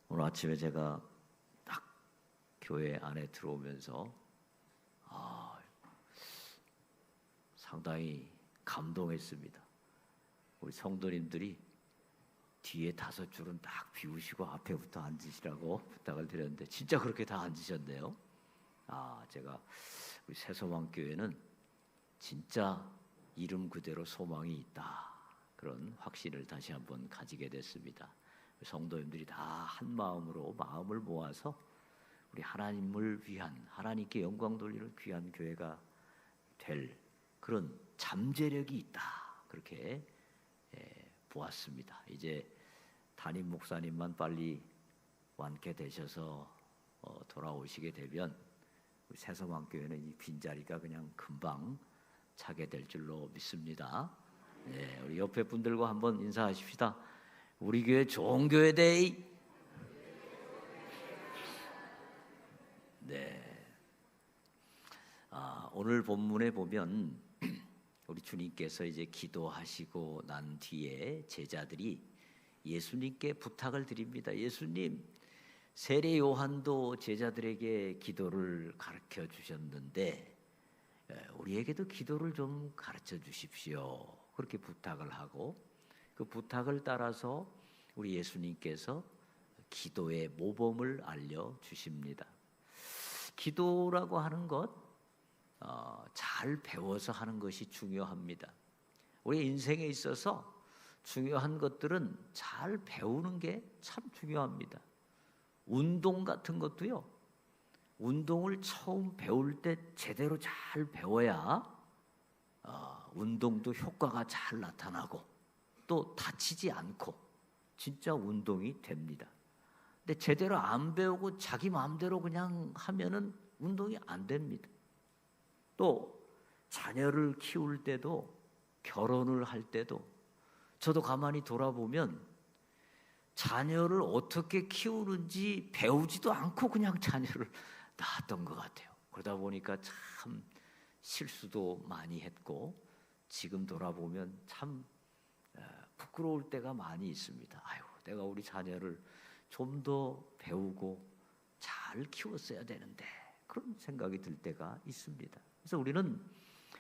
오늘 아침에 제가 딱 교회 안에 들어오면서 상당히 감동했습니다. 우리 성도님들이 뒤에 5줄은 딱 비우시고 앞에부터 앉으시라고 부탁을 드렸는데 진짜 그렇게 다 앉으셨네요. 제가 우리 새소망교회는 진짜 이름 그대로 소망이 있다, 그런 확신을 다시 한번 가지게 됐습니다. 성도님들이 다 한 마음으로 마음을 모아서 우리 하나님을 위한, 하나님께 영광 돌리는 귀한 교회가 될 그런 잠재력이 있다, 그렇게 보았습니다. 이제 담임 목사님만 빨리 완쾌되셔서 돌아오시게 되면 우리 새소망교회는 이 빈자리가 그냥 금방 차게 될 줄로 믿습니다. 네, 우리 옆에 분들과 한번 인사하십시다. 우리 교회 좋은 교회 데이. 네. 오늘 본문에 보면 우리 주님께서 이제 기도하시고 난 뒤에 제자들이 예수님께 부탁을 드립니다. 예수님, 세례 요한도 제자들에게 기도를 가르쳐 주셨는데 우리에게도 기도를 좀 가르쳐 주십시오, 그렇게 부탁을 하고 그 부탁을 따라서 우리 예수님께서 기도의 모범을 알려주십니다. 기도라고 하는 것 잘 배워서 하는 것이 중요합니다. 우리 인생에 있어서 중요한 것들은 잘 배우는 게 참 중요합니다. 운동 같은 것도요, 운동을 처음 배울 때 제대로 잘 배워야 운동도 효과가 잘 나타나고 또 다치지 않고 진짜 운동이 됩니다. 근데 제대로 안 배우고 자기 마음대로 그냥 하면은 운동이 안 됩니다. 또 자녀를 키울 때도, 결혼을 할 때도 저도 가만히 돌아보면 자녀를 어떻게 키우는지 배우지도 않고 그냥 자녀를 낳았던 것 같아요. 그러다 보니까 참 실수도 많이 했고 지금 돌아보면 참 부끄러울 때가 많이 있습니다. 아유, 내가 우리 자녀를 좀 더 배우고 잘 키웠어야 되는데, 그런 생각이 들 때가 있습니다. 그래서 우리는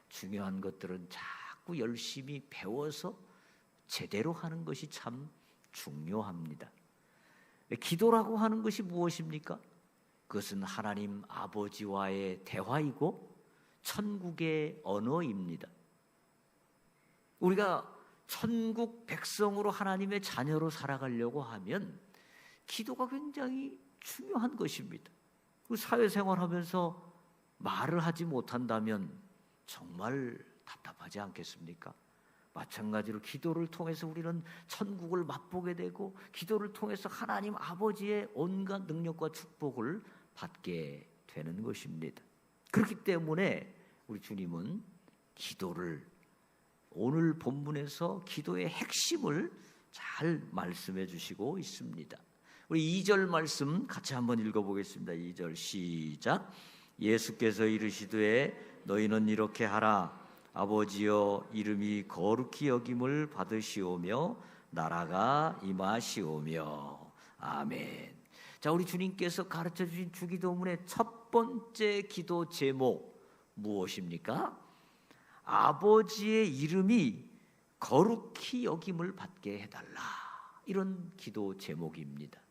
중요한 것들은 자꾸 열심히 배워서 제대로 하는 것이 참 중요합니다. 기도라고 하는 것이 무엇입니까? 그것은 하나님 아버지와의 대화이고 천국의 언어입니다. 우리가 천국 백성으로 하나님의 자녀로 살아가려고 하면 기도가 굉장히 중요한 것입니다. 사회생활하면서 말을 하지 못한다면 정말 답답하지 않겠습니까? 마찬가지로 기도를 통해서 우리는 천국을 맛보게 되고 기도를 통해서 하나님 아버지의 온갖 능력과 축복을 받게 되는 것입니다. 그렇기 때문에 우리 주님은 기도를, 오늘 본문에서 기도의 핵심을 잘 말씀해 주시고 있습니다. 우리 2절 말씀 같이 한번 읽어보겠습니다. 2절 시작. 예수께서 이르시되 너희는 이렇게 하라. 아버지여, 이름이 거룩히 여김을 받으시오며 나라가 임하시오며. 아멘. 자, 우리 주님께서 가르쳐 주신 주기도문의 첫 번째 기도 제목 무엇입니까? 아버지의 이름이 거룩히 여김을 받게 해달라, 이런 기도 제목입니다.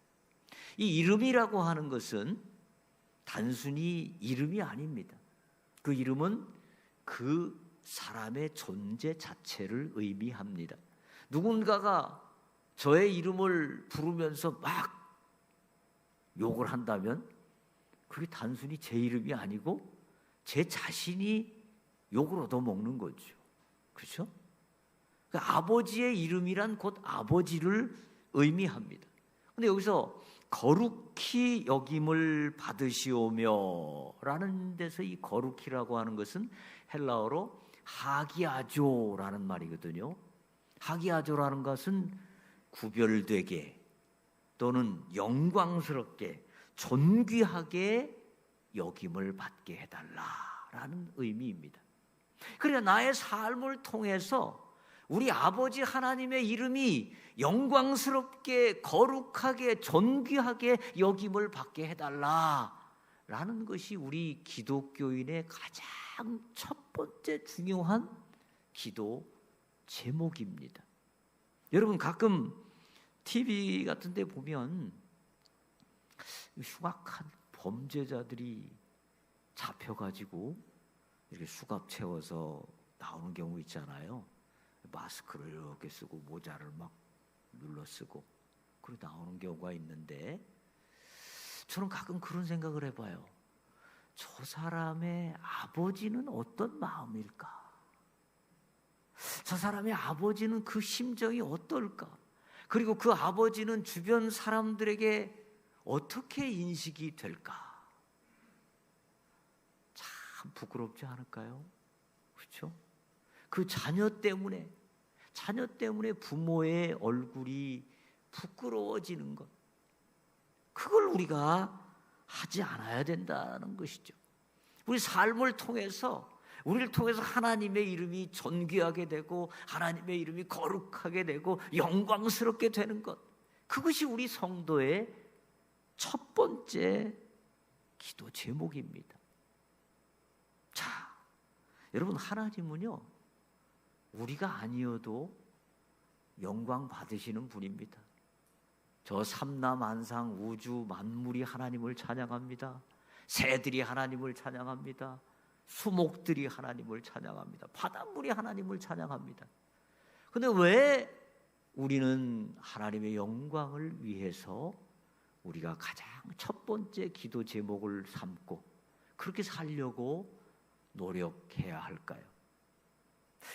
이 이름이라고 하는 것은 단순히 이름이 아닙니다. 그 이름은 그 사람의 존재 자체를 의미합니다. 누군가가 저의 이름을 부르면서 막 욕을 한다면 그게 단순히 제 이름이 아니고 제 자신이 욕을 얻어먹는 거죠. 그렇죠? 그러니까 아버지의 이름이란 곧 아버지를 의미합니다. 그런데 여기서 거룩히 여김을 받으시오며 라는 데서 이 거룩히라고 하는 것은 헬라어로 하기아조라는 말이거든요. 하기아조라는 것은 구별되게 또는 영광스럽게 존귀하게 여김을 받게 해달라라는 의미입니다. 그러니까 나의 삶을 통해서 우리 아버지 하나님의 이름이 영광스럽게 거룩하게 존귀하게 여김을 받게 해달라라는 것이 우리 기독교인의 가장 첫 번째 중요한 기도 제목입니다. 여러분, 가끔 TV 같은 데 보면 흉악한 범죄자들이 잡혀가지고 이렇게 수갑 채워서 나오는 경우 있잖아요. 마스크를 이렇게 쓰고 모자를 막 눌러 쓰고 그러고 나오는 경우가 있는데, 저는 가끔 그런 생각을 해봐요. 저 사람의 아버지는 어떤 마음일까? 저 사람의 아버지는 그 심정이 어떨까? 그리고 그 아버지는 주변 사람들에게 어떻게 인식이 될까? 참 부끄럽지 않을까요? 그렇죠? 그 자녀 때문에 부모의 얼굴이 부끄러워지는 것, 그걸 우리가 하지 않아야 된다는 것이죠. 우리 삶을 통해서, 우리를 통해서 하나님의 이름이 존귀하게 되고 하나님의 이름이 거룩하게 되고 영광스럽게 되는 것, 그것이 우리 성도의 첫 번째 기도 제목입니다. 자, 여러분, 하나님은요, 우리가 아니어도 영광 받으시는 분입니다. 저 삼라만상 우주 만물이 하나님을 찬양합니다. 새들이 하나님을 찬양합니다. 수목들이 하나님을 찬양합니다. 바닷물이 하나님을 찬양합니다. 그런데 왜 우리는 하나님의 영광을 위해서 우리가 가장 첫 번째 기도 제목을 삼고 그렇게 살려고 노력해야 할까요?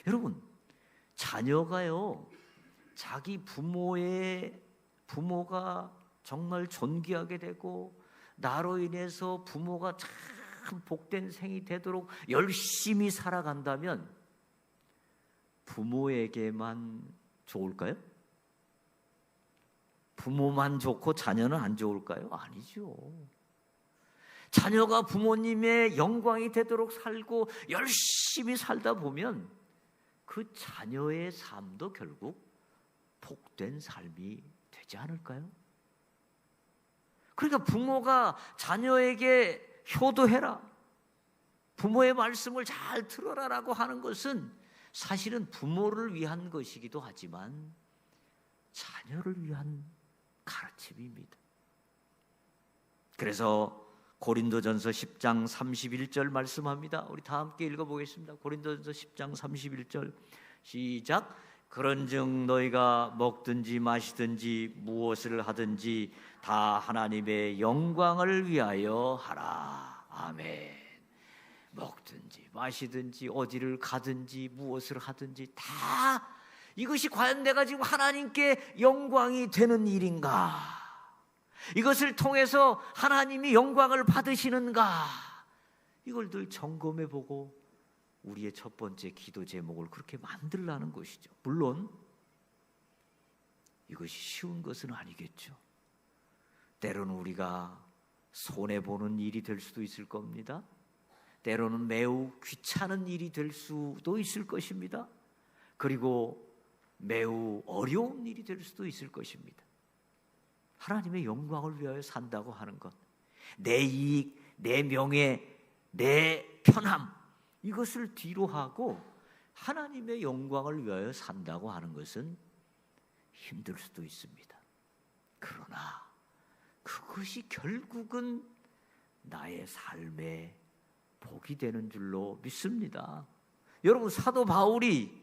여러분, 자녀가요, 자기 부모가 정말 존귀하게 되고 나로 인해서 부모가 참 복된 생이 되도록 열심히 살아간다면 부모에게만 좋을까요? 부모만 좋고 자녀는 안 좋을까요? 아니죠. 자녀가 부모님의 영광이 되도록 살고 열심히 살다 보면 그 자녀의 삶도 결국 복된 삶이 되지 않을까요? 그러니까 부모가 자녀에게 효도해라, 부모의 말씀을 잘 들어라라고 하는 것은 사실은 부모를 위한 것이기도 하지만 자녀를 위한 가르침입니다. 그래서 고린도전서 10장 31절 말씀합니다. 우리 다 함께 읽어보겠습니다. 고린도전서 10장 31절 시작. 그런즉 너희가 먹든지 마시든지 무엇을 하든지 다 하나님의 영광을 위하여 하라. 아멘. 먹든지 마시든지 어디를 가든지 무엇을 하든지 다 이것이 과연 내가 지금 하나님께 영광이 되는 일인가? 이것을 통해서 하나님이 영광을 받으시는가? 이걸 늘 점검해보고 우리의 첫 번째 기도 제목을 그렇게 만들라는 것이죠. 물론 이것이 쉬운 것은 아니겠죠. 때로는 우리가 손해보는 일이 될 수도 있을 겁니다. 때로는 매우 귀찮은 일이 될 수도 있을 것입니다. 그리고 매우 어려운 일이 될 수도 있을 것입니다. 하나님의 영광을 위하여 산다고 하는 것, 내 이익, 내 명예, 내 편함, 이것을 뒤로 하고 하나님의 영광을 위하여 산다고 하는 것은 힘들 수도 있습니다. 그러나 그것이 결국은 나의 삶의 복이 되는 줄로 믿습니다. 여러분, 사도 바울이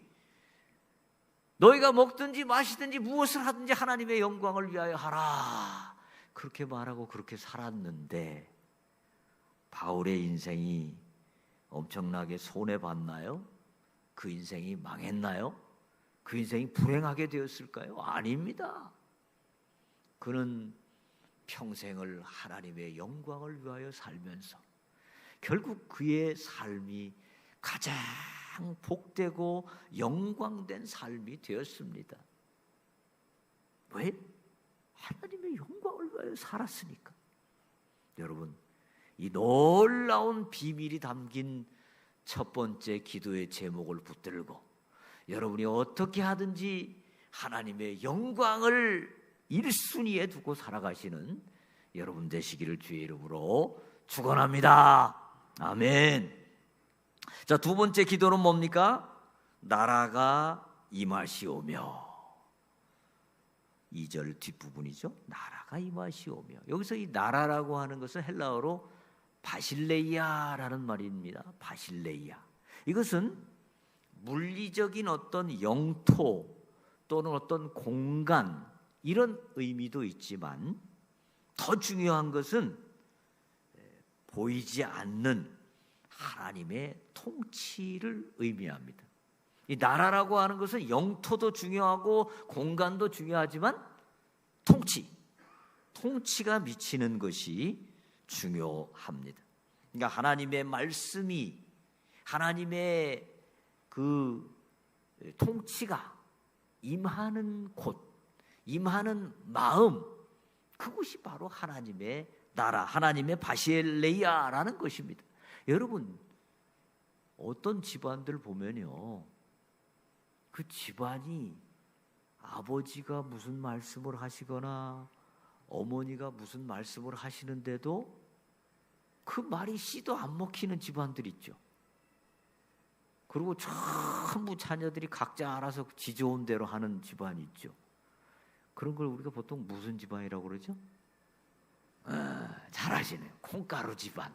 너희가 먹든지 마시든지 무엇을 하든지 하나님의 영광을 위하여 하라, 그렇게 말하고 그렇게 살았는데 바울의 인생이 엄청나게 손해봤나요? 그 인생이 망했나요? 그 인생이 불행하게 되었을까요? 아닙니다. 그는 평생을 하나님의 영광을 위하여 살면서 결국 그의 삶이 가장 복되고 영광된 삶이 되었습니다. 왜? 하나님의 영광을 위하여 살았으니까. 여러분, 이 놀라운 비밀이 담긴 첫 번째 기도의 제목을 붙들고 여러분이 어떻게 하든지 하나님의 영광을 1순위에 두고 살아가시는 여러분 되시기를 주의 이름으로 축원합니다. 아멘. 자, 두 번째 기도는 뭡니까? 나라가 임하시오며. 2절 뒷부분이죠. 나라가 임하시오며. 여기서 이 나라라고 하는 것은 헬라어로 바실레이아라는 말입니다. 바실레이아. 이것은 물리적인 어떤 영토 또는 어떤 공간, 이런 의미도 있지만 더 중요한 것은 보이지 않는 하나님의 통치를 의미합니다. 이 나라라고 하는 것은 영토도 중요하고 공간도 중요하지만 통치가 미치는 것이 중요합니다. 그러니까 하나님의 말씀이, 하나님의 그 통치가 임하는 곳, 임하는 마음, 그것이 바로 하나님의 나라, 하나님의 바실레이아라는 것입니다. 여러분, 어떤 집안들 보면요, 그 집안이 아버지가 무슨 말씀을 하시거나 어머니가 무슨 말씀을 하시는데도 그 말이 씨도 안 먹히는 집안들 있죠. 그리고 전부 자녀들이 각자 알아서 지 좋은 대로 하는 집안이 있죠. 그런 걸 우리가 보통 무슨 집안이라고 그러죠? 잘하시네요. 콩가루 집안.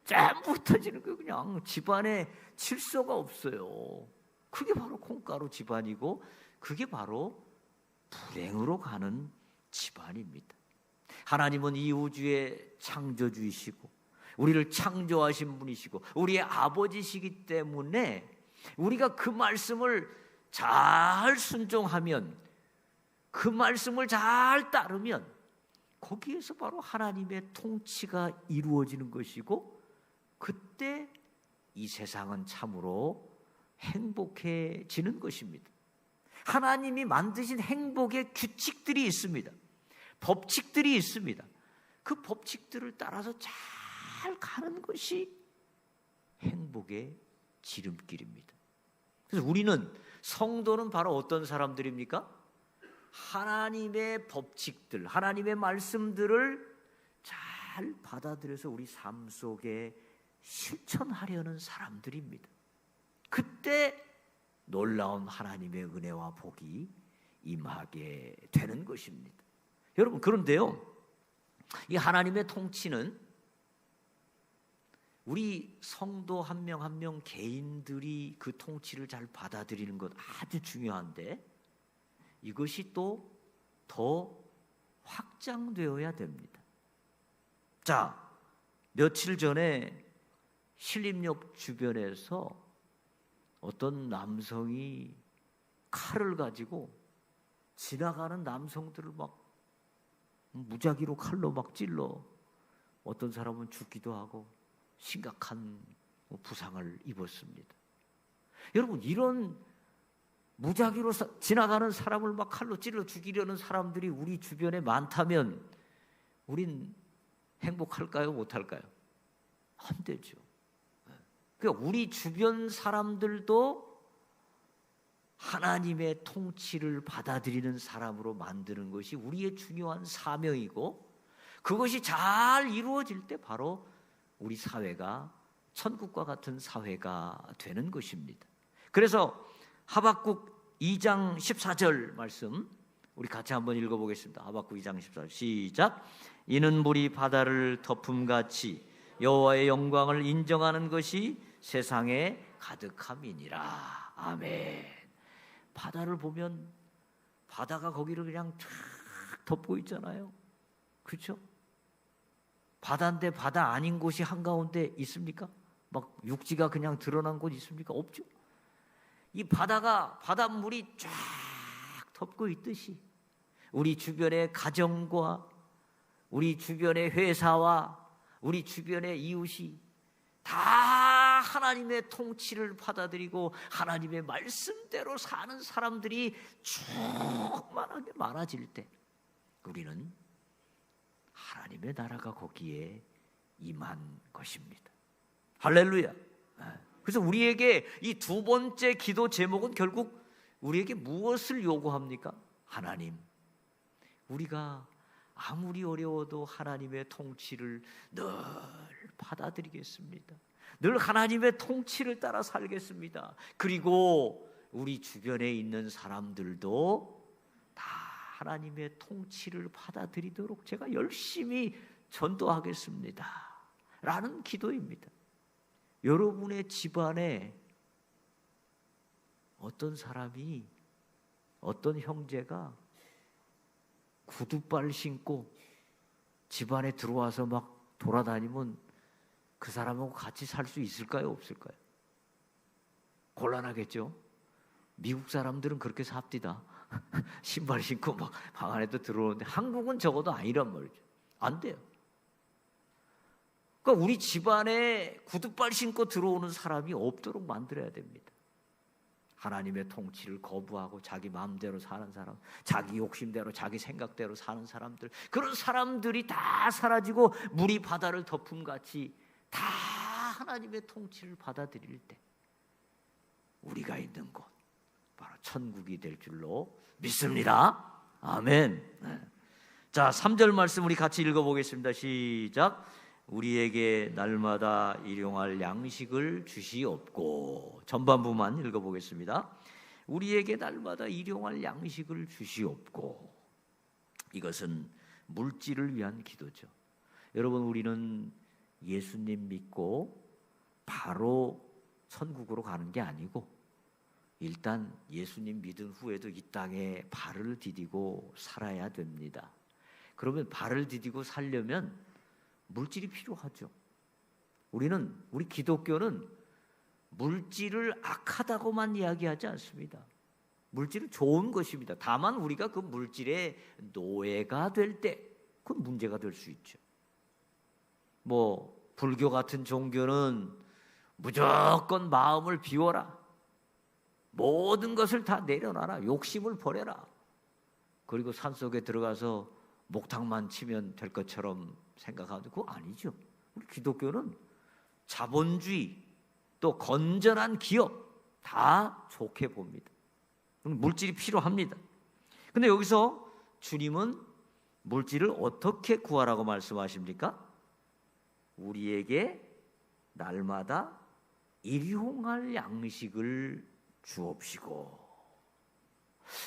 전부 흩어지는 거, 그냥 집안에 질서가 없어요. 그게 바로 콩가루 집안이고, 그게 바로 불행으로 가는 집안입니다. 하나님은 이 우주의 창조주이시고 우리를 창조하신 분이시고 우리의 아버지시기 때문에 우리가 그 말씀을 잘 순종하면, 그 말씀을 잘 따르면 거기에서 바로 하나님의 통치가 이루어지는 것이고, 그때 이 세상은 참으로 행복해지는 것입니다. 하나님이 만드신 행복의 규칙들이 있습니다. 법칙들이 있습니다. 그 법칙들을 따라서 잘 가는 것이 행복의 지름길입니다. 그래서 우리는, 성도는 바로 어떤 사람들입니까? 하나님의 법칙들, 하나님의 말씀들을 잘 받아들여서 우리 삶 속에 실천하려는 사람들입니다. 그때 놀라운 하나님의 은혜와 복이 임하게 되는 것입니다. 여러분, 그런데요, 이 하나님의 통치는 우리 성도 한 명 한 명 개인들이 그 통치를 잘 받아들이는 것 아주 중요한데, 이것이 또 더 확장되어야 됩니다. 자, 며칠 전에 신림역 주변에서 어떤 남성이 칼을 가지고 지나가는 남성들을 막 무작위로 칼로 막 찔러, 어떤 사람은 죽기도 하고 심각한 부상을 입었습니다. 여러분, 이런 무작위로 지나가는 사람을 막 칼로 찔러 죽이려는 사람들이 우리 주변에 많다면 우린 행복할까요? 못할까요? 안 되죠. 그러니까 우리 주변 사람들도 하나님의 통치를 받아들이는 사람으로 만드는 것이 우리의 중요한 사명이고, 그것이 잘 이루어질 때 바로 우리 사회가 천국과 같은 사회가 되는 것입니다. 그래서 하박국 2장 14절 말씀 우리 같이 한번 읽어보겠습니다. 하박국 2장 14절 시작. 이는 물이 바다를 덮음같이 여호와의 영광을 인정하는 것이 세상에 가득함이니라. 아멘. 바다를 보면 바다가 거기를 그냥 쫙 덮고 있잖아요. 그렇죠? 바다인데 바다 아닌 곳이 한가운데 있습니까? 막 육지가 그냥 드러난 곳 있습니까? 없죠. 이 바닷물이 쫙 덮고 있듯이 우리 주변의 가정과 우리 주변의 회사와 우리 주변의 이웃이 다 하나님의 통치를 받아들이고 하나님의 말씀대로 사는 사람들이 충만하게 많아질 때 우리는 하나님의 나라가 거기에 임한 것입니다. 할렐루야. 그래서 우리에게 이 두 번째 기도 제목은 결국 우리에게 무엇을 요구합니까? 하나님, 우리가 아무리 어려워도 하나님의 통치를 늘 받아들이겠습니다. 늘 하나님의 통치를 따라 살겠습니다. 그리고 우리 주변에 있는 사람들도 다 하나님의 통치를 받아들이도록 제가 열심히 전도하겠습니다. 라는 기도입니다. 여러분의 집안에 어떤 사람이, 어떤 형제가 구두발 신고 집안에 들어와서 막 돌아다니면 그 사람하고 같이 살 수 있을까요? 없을까요? 곤란하겠죠? 미국 사람들은 그렇게 삽디다. 신발 신고 막 방 안에도 들어오는데 한국은 적어도 아니란 말이죠. 안 돼요. 그러니까 우리 집안에 구두발 신고 들어오는 사람이 없도록 만들어야 됩니다. 하나님의 통치를 거부하고 자기 마음대로 사는 사람, 자기 욕심대로 자기 생각대로 사는 사람들, 그런 사람들이 다 사라지고 물이 바다를 덮음같이 다 하나님의 통치를 받아들일 때 우리가 있는 곳 바로 천국이 될 줄로 믿습니다. 아멘. 자, 3절 말씀 우리 같이 읽어보겠습니다. 시작. 우리에게 날마다 일용할 양식을 주시옵고. 전반부만 읽어보겠습니다. 우리에게 날마다 일용할 양식을 주시옵고. 이것은 물질을 위한 기도죠. 여러분, 우리는 예수님 믿고 바로 천국으로 가는 게 아니고 일단 예수님 믿은 후에도 이 땅에 발을 디디고 살아야 됩니다. 그러면 발을 디디고 살려면 물질이 필요하죠. 우리 기독교는 물질을 악하다고만 이야기하지 않습니다. 물질은 좋은 것입니다. 다만 우리가 그 물질의 노예가 될 때 그건 문제가 될 수 있죠. 불교 같은 종교는 무조건 마음을 비워라. 모든 것을 다 내려놔라. 욕심을 버려라. 그리고 산속에 들어가서 목탁만 치면 될 것처럼 생각하는데 그거 아니죠. 우리 기독교는 자본주의 또 건전한 기업 다 좋게 봅니다. 물질이 필요합니다. 근데 여기서 주님은 물질을 어떻게 구하라고 말씀하십니까? 우리에게 날마다 일용할 양식을 주옵시고.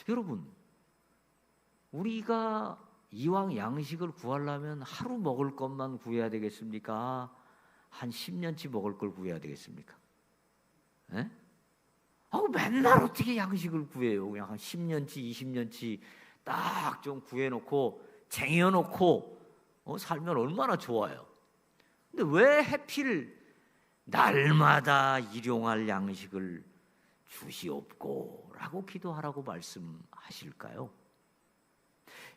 여러분, 우리가 이왕 양식을 구하려면 하루 먹을 것만 구해야 되겠습니까? 한 10년치 먹을 걸 구해야 되겠습니까? 예? 맨날 어떻게 양식을 구해요? 그냥 한 10년치, 20년치 딱 좀 구해놓고 쟁여놓고 살면 얼마나 좋아요. 근데 왜 하필 날마다 일용할 양식을 주시옵고 라고 기도하라고 말씀하실까요?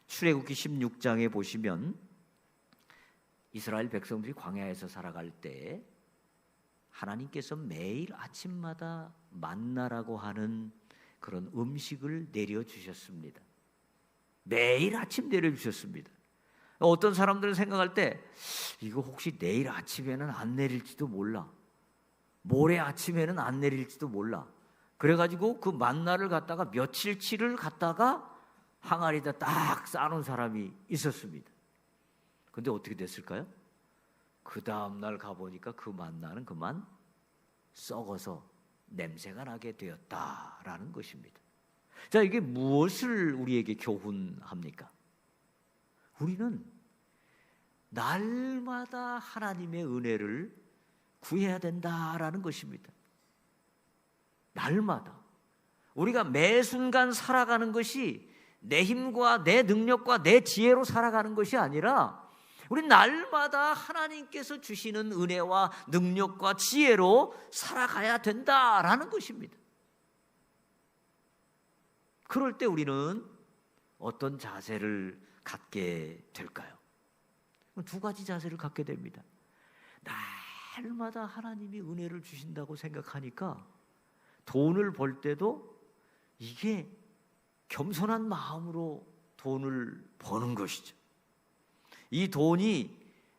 출애굽기 16장에 보시면 이스라엘 백성들이 광야에서 살아갈 때 하나님께서 매일 아침마다 만나라고 하는 그런 음식을 내려주셨습니다. 매일 아침 내려주셨습니다. 어떤 사람들은 생각할 때 이거 혹시 내일 아침에는 안 내릴지도 몰라. 모레 아침에는 안 내릴지도 몰라. 그래가지고 그 만나를 갖다가 며칠치를 갖다가 항아리에다 딱 쌓아놓은 사람이 있었습니다. 근데 어떻게 됐을까요? 그 다음날 가보니까 그 만나는 그만 썩어서 냄새가 나게 되었다라는 것입니다. 자, 이게 무엇을 우리에게 교훈합니까? 우리는 날마다 하나님의 은혜를 구해야 된다라는 것입니다. 날마다. 우리가 매 순간 살아가는 것이 내 힘과 내 능력과 내 지혜로 살아가는 것이 아니라 우리 날마다 하나님께서 주시는 은혜와 능력과 지혜로 살아가야 된다라는 것입니다. 그럴 때 우리는 어떤 자세를 갖게 될까요? 두 가지 자세를 갖게 됩니다. 날마다 하나님이 은혜를 주신다고 생각하니까 돈을 벌 때도 이게 겸손한 마음으로 돈을 버는 것이죠. 이 돈이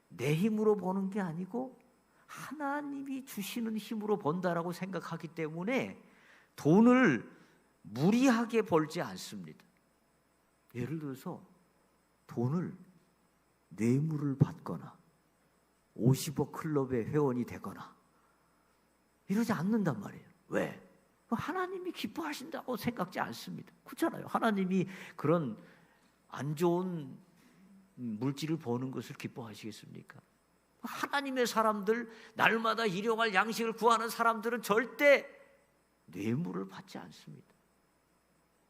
내 힘으로 버는 게 아니고 하나님이 주시는 힘으로 번다라고 생각하기 때문에 돈을 무리하게 벌지 않습니다. 예를 들어서 돈을 뇌물을 받거나 50억 클럽의 회원이 되거나 이러지 않는단 말이에요. 왜? 하나님이 기뻐하신다고 생각지 않습니다. 그렇잖아요. 하나님이 그런 안 좋은 물질을 버는 것을 기뻐하시겠습니까? 하나님의 사람들, 날마다 일용할 양식을 구하는 사람들은 절대 뇌물을 받지 않습니다.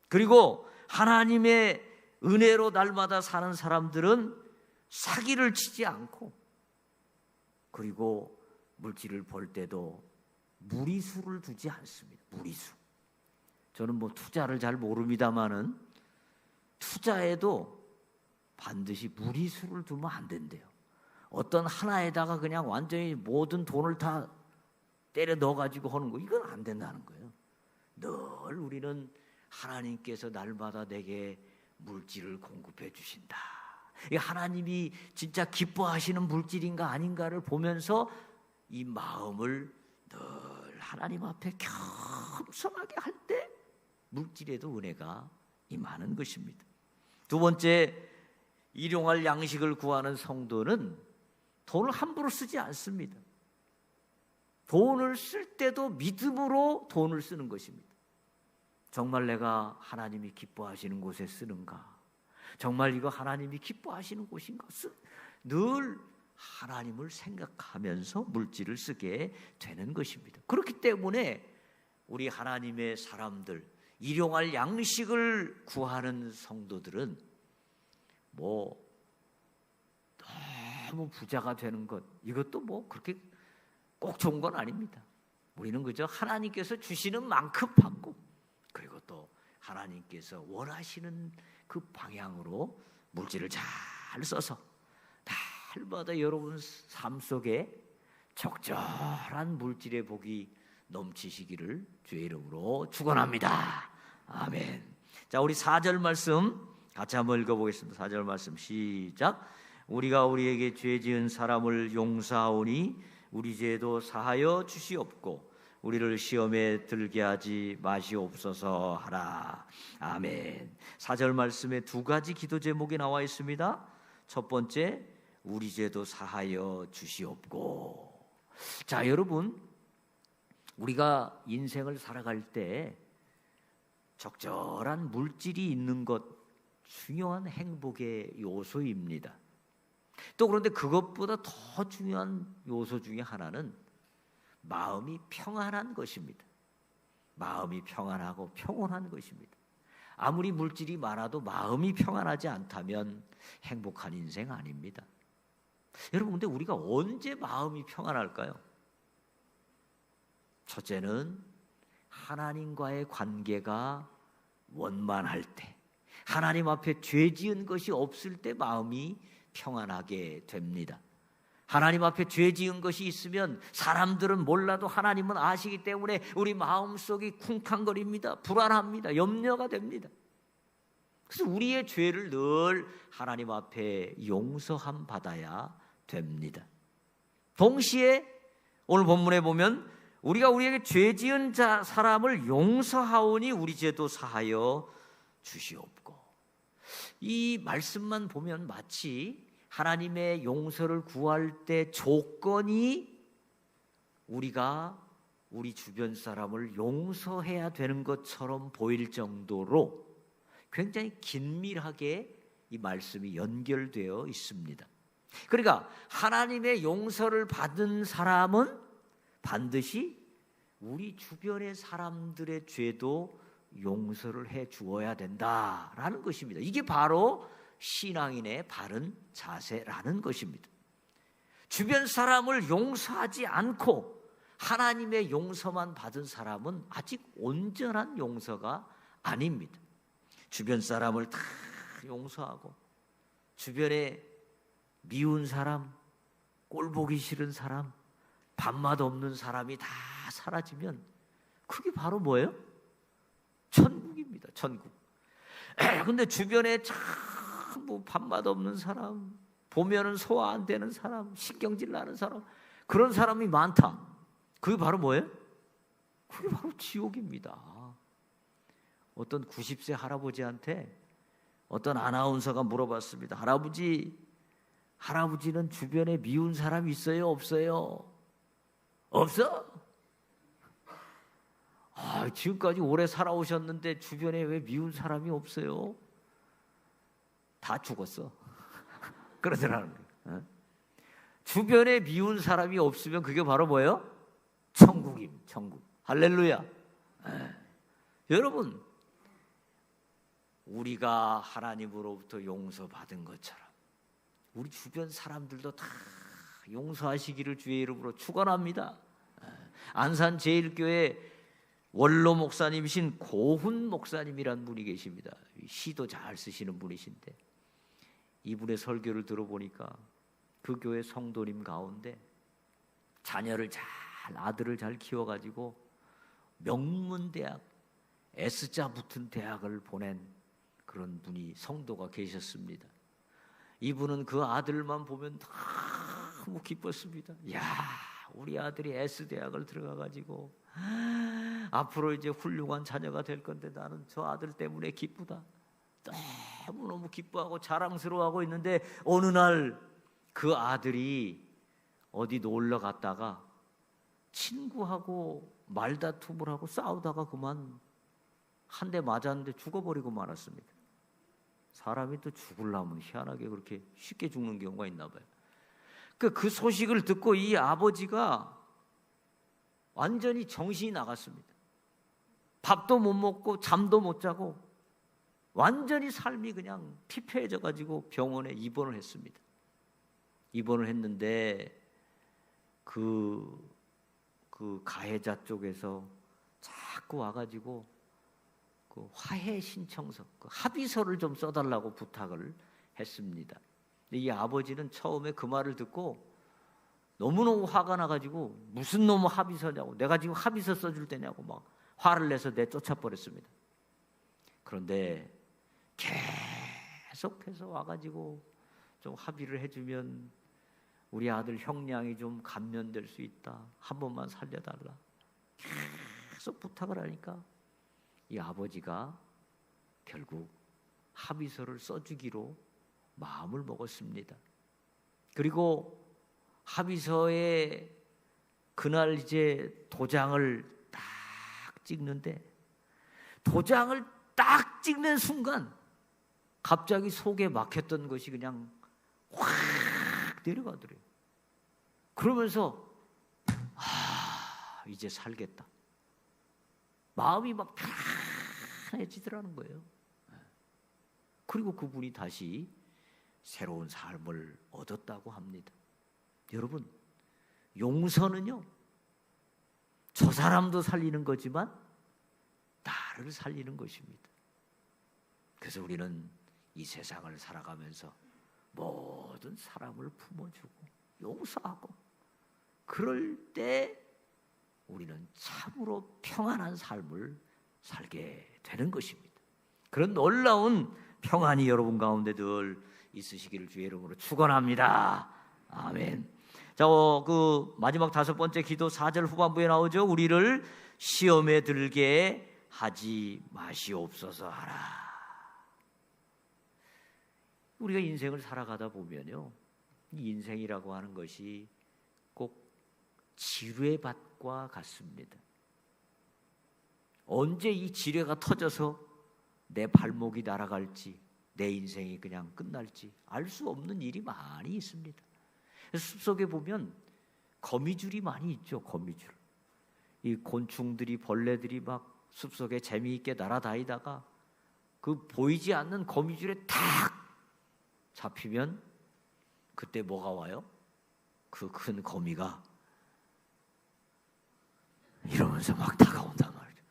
그리고 하나님의 은혜로 날마다 사는 사람들은 사기를 치지 않고, 그리고 물질을 벌 때도 무리수를 두지 않습니다. 무리수. 저는 뭐 투자를 잘 모릅니다마는 투자에도 반드시 무리수를 두면 안 된대요. 어떤 하나에다가 그냥 완전히 모든 돈을 다 때려 넣어가지고 하는 거, 이건 안 된다는 거예요. 늘 우리는 하나님께서 날마다 내게 물질을 공급해 주신다. 하나님이 진짜 기뻐하시는 물질인가 아닌가를 보면서 이 마음을 늘 하나님 앞에 겸손하게 할 때 물질에도 은혜가 임하는 것입니다. 두 번째, 일용할 양식을 구하는 성도는 돈을 함부로 쓰지 않습니다. 돈을 쓸 때도 믿음으로 돈을 쓰는 것입니다. 정말 내가 하나님이 기뻐하시는 곳에 쓰는가? 정말 이거 하나님이 기뻐하시는 곳인가? 늘 하나님을 생각하면서 물질을 쓰게 되는 것입니다. 그렇기 때문에 우리 하나님의 사람들, 일용할 양식을 구하는 성도들은 뭐 너무 부자가 되는 것, 이것도 뭐 그렇게 꼭 좋은 건 아닙니다. 우리는 그저 하나님께서 주시는 만큼 받고, 그리고 또 하나님께서 원하시는 그 방향으로 물질을 잘 써서 날마다 여러분 삶 속에 적절한 물질의 복이 넘치시기를 주의 이름으로 축원합니다. 아멘. 자, 우리 4절 말씀 같이 한번 읽어보겠습니다. 4절 말씀 시작. 우리가 우리에게 죄 지은 사람을 용서하오니 우리 죄도 사하여 주시옵고 우리를 시험에 들게 하지 마시옵소서 하라. 아멘. 4절 말씀에 두 가지 기도 제목이 나와 있습니다. 첫 번째, 우리 죄도 사하여 주시옵고. 자, 여러분, 우리가 인생을 살아갈 때 적절한 물질이 있는 것, 중요한 행복의 요소입니다. 또 그런데 그것보다 더 중요한 요소 중에 하나는 마음이 평안한 것입니다. 마음이 평안하고 평온한 것입니다. 아무리 물질이 많아도 마음이 평안하지 않다면 행복한 인생 아닙니다. 여러분, 근데 우리가 언제 마음이 평안할까요? 첫째는 하나님과의 관계가 원만할 때, 하나님 앞에 죄 지은 것이 없을 때 마음이 평안하게 됩니다. 하나님 앞에 죄 지은 것이 있으면 사람들은 몰라도 하나님은 아시기 때문에 우리 마음속이 쿵쾅거립니다. 불안합니다. 염려가 됩니다. 그래서 우리의 죄를 늘 하나님 앞에 용서함 받아야 됩니다. 동시에 오늘 본문에 보면 우리가 우리에게 죄 지은 사람을 용서하오니 우리 죄도 사하여 주시옵고. 이 말씀만 보면 마치 하나님의 용서를 구할 때 조건이 우리가 우리 주변 사람을 용서해야 되는 것처럼 보일 정도로 굉장히 긴밀하게 이 말씀이 연결되어 있습니다. 그러니까 하나님의 용서를 받은 사람은 반드시 우리 주변의 사람들의 죄도 용서를 해 주어야 된다라는 것입니다. 이게 바로 신앙인의 바른 자세라는 것입니다. 주변 사람을 용서하지 않고 하나님의 용서만 받은 사람은 아직 온전한 용서가 아닙니다. 주변 사람을 다 용서하고 주변에 미운 사람, 꼴보기 싫은 사람, 밥맛 없는 사람이 다 사라지면 그게 바로 뭐예요? 천국입니다. 천국. 근데 주변에 참 뭐 밥맛 없는 사람, 보면은 소화 안 되는 사람, 신경질 나는 사람, 그런 사람이 많다. 그게 바로 뭐예요? 그게 바로 지옥입니다. 어떤 90세 할아버지한테 어떤 아나운서가 물어봤습니다. 할아버지는 주변에 미운 사람 있어요? 없어요? 없어? 지금까지 오래 살아오셨는데 주변에 왜 미운 사람이 없어요? 다 죽었어. 그러더라는 거예요. 주변에 미운 사람이 없으면 그게 바로 뭐예요? 천국입니다. 천국. 할렐루야. 여러분, 우리가 하나님으로부터 용서받은 것처럼 우리 주변 사람들도 다 용서하시기를 주의 이름으로 축원합니다. 안산 제일교회 원로 목사님이신 고훈 목사님이란 분이 계십니다. 시도 잘 쓰시는 분이신데 이분의 설교를 들어보니까 그 교회 성도님 가운데 아들을 잘 키워가지고 명문대학 S자 붙은 대학을 보낸 그런 분이 성도가 계셨습니다. 이분은 그 아들만 보면 너무 기뻤습니다. 야, 우리 아들이 S대학을 들어가가지고 앞으로 이제 훌륭한 자녀가 될 건데 나는 저 아들 때문에 기쁘다. 너무너무 기뻐하고 자랑스러워하고 있는데 어느 날 그 아들이 어디 놀러 갔다가 친구하고 말다툼을 하고 싸우다가 그만 한 대 맞았는데 죽어버리고 말았습니다. 사람이 또 죽으려면 희한하게 그렇게 쉽게 죽는 경우가 있나 봐요. 그 소식을 듣고 이 아버지가 완전히 정신이 나갔습니다. 밥도 못 먹고 잠도 못 자고 완전히 삶이 그냥 피폐해져 가지고 병원에 입원을 했습니다. 입원을 했는데 그 가해자 쪽에서 자꾸 와가지고 그 화해 신청서, 그 합의서를 좀 써달라고 부탁을 했습니다. 이 아버지는 처음에 그 말을 듣고 너무너무 화가 나가지고 무슨 놈의 합의서냐고, 내가 지금 합의서 써줄 때냐고 막 화를 내서 내쫓아버렸습니다. 그런데 계속해서 와가지고 좀 합의를 해주면 우리 아들 형량이 좀 감면될 수 있다. 한 번만 살려달라. 계속 부탁을 하니까 이 아버지가 결국 합의서를 써주기로 마음을 먹었습니다. 그리고 합의서에 그날 이제 도장을 딱 찍는데 도장을 딱 찍는 순간 갑자기 속에 막혔던 것이 그냥 확 내려가더래요. 그러면서 이제 살겠다. 마음이 막 편해지더라는 거예요. 그리고 그분이 다시 새로운 삶을 얻었다고 합니다. 여러분, 용서는요, 저 사람도 살리는 거지만 나를 살리는 것입니다. 그래서 우리는 이 세상을 살아가면서 모든 사람을 품어주고 용서하고 그럴 때 우리는 참으로 평안한 삶을 살게 되는 것입니다. 그런 놀라운 평안이 여러분 가운데 늘 있으시기를 주의 이름으로 축원합니다. 아멘. 자, 그 마지막 5번째 기도 4절 후반부에 나오죠. 우리를 시험에 들게 하지 마시옵소서 하라. 우리가 인생을 살아가다 보면요, 이 인생이라고 하는 것이 꼭 지뢰밭과 같습니다. 언제 이 지뢰가 터져서 내 발목이 날아갈지, 내 인생이 그냥 끝날지 알 수 없는 일이 많이 있습니다. 숲속에 보면 거미줄이 많이 있죠. 거미줄. 이 곤충들이, 벌레들이 막 숲속에 재미있게 날아다니다가 그 보이지 않는 거미줄에 탁 잡히면 그때 뭐가 와요? 그 큰 거미가 이러면서 막 다가온단 말이죠.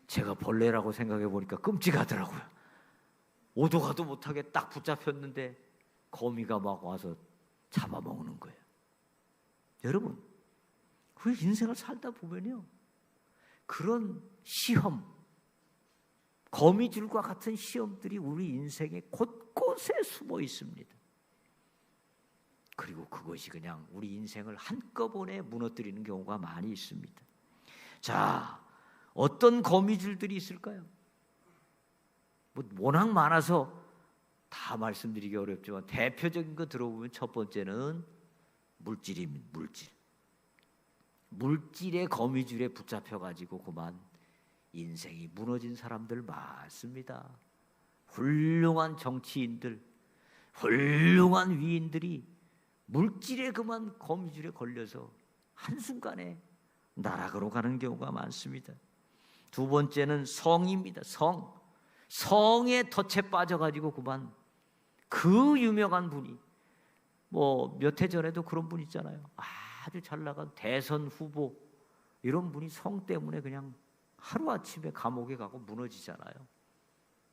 제가 벌레라고 생각해 보니까 끔찍하더라고요. 오도 가도 못하게 딱 붙잡혔는데 거미가 막 와서 잡아먹는 거예요. 여러분, 그 인생을 살다 보면요, 그런 시험, 거미줄과 같은 시험들이 우리 인생의 곳곳에 숨어 있습니다. 그리고 그것이 그냥 우리 인생을 한꺼번에 무너뜨리는 경우가 많이 있습니다. 자, 어떤 거미줄들이 있을까요? 워낙 많아서 다 말씀드리기 어렵지만 대표적인 거 들어보면 첫 번째는 물질입니다. 물질의 거미줄에 붙잡혀가지고 그만 인생이 무너진 사람들 많습니다. 훌륭한 정치인들, 훌륭한 위인들이 물질에 그만 거미줄에 걸려서 한순간에 나락으로 가는 경우가 많습니다. 두 번째는 성입니다. 성의 덫에 빠져가지고 그만 그 유명한 분이 몇 해 전에도 그런 분 있잖아요. 아주 잘 나간 대선 후보 이런 분이 성 때문에 그냥 하루아침에 감옥에 가고 무너지잖아요.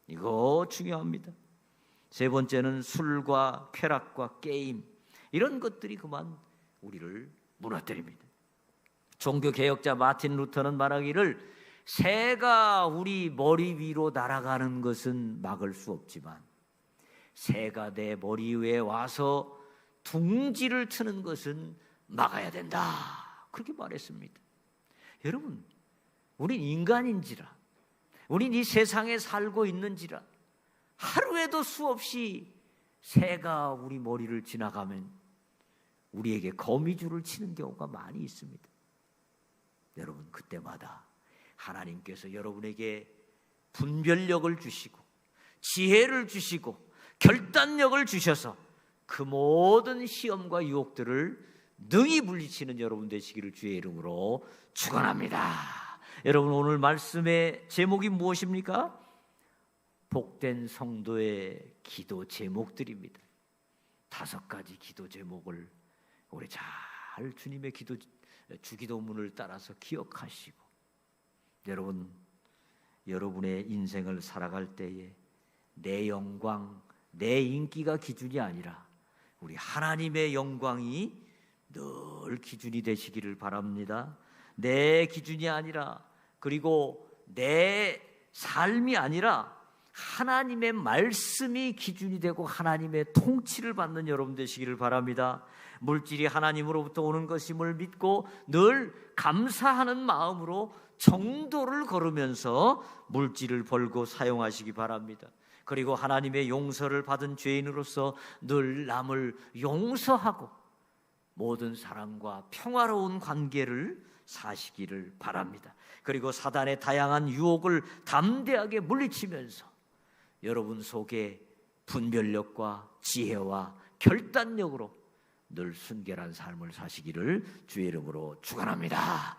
이거 중요합니다. 세 번째는 술과 쾌락과 게임 이런 것들이 그만 우리를 무너뜨립니다. 종교개혁자 마틴 루터는 말하기를 새가 우리 머리 위로 날아가는 것은 막을 수 없지만 새가 내 머리 위에 와서 둥지를 트는 것은 막아야 된다. 그렇게 말했습니다. 여러분, 우린 인간인지라 우린 이 세상에 살고 있는지라 하루에도 수없이 새가 우리 머리를 지나가면 우리에게 거미줄을 치는 경우가 많이 있습니다. 여러분, 그때마다 하나님께서 여러분에게 분별력을 주시고 지혜를 주시고 결단력을 주셔서 그 모든 시험과 유혹들을 능히 물리치는 여러분 되시기를 주의 이름으로 축원합니다. 여러분, 오늘 말씀의 제목이 무엇입니까? 복된 성도의 기도 제목들입니다. 5가지 기도 제목을 우리 잘 주님의 주기도문을 따라서 기억하시고 여러분, 여러분의 인생을 살아갈 때에 내 영광, 내 인기가 기준이 아니라 우리 하나님의 영광이 늘 기준이 되시기를 바랍니다. 내 기준이 아니라 그리고 내 삶이 아니라 하나님의 말씀이 기준이 되고 하나님의 통치를 받는 여러분 되시기를 바랍니다. 물질이 하나님으로부터 오는 것임을 믿고 늘 감사하는 마음으로 정도를 걸으면서 물질을 벌고 사용하시기 바랍니다. 그리고 하나님의 용서를 받은 죄인으로서 늘 남을 용서하고 모든 사람과 평화로운 관계를 사시기를 바랍니다. 그리고 사단의 다양한 유혹을 담대하게 물리치면서 여러분 속에 분별력과 지혜와 결단력으로 늘 순결한 삶을 사시기를 주의 이름으로 축원합니다.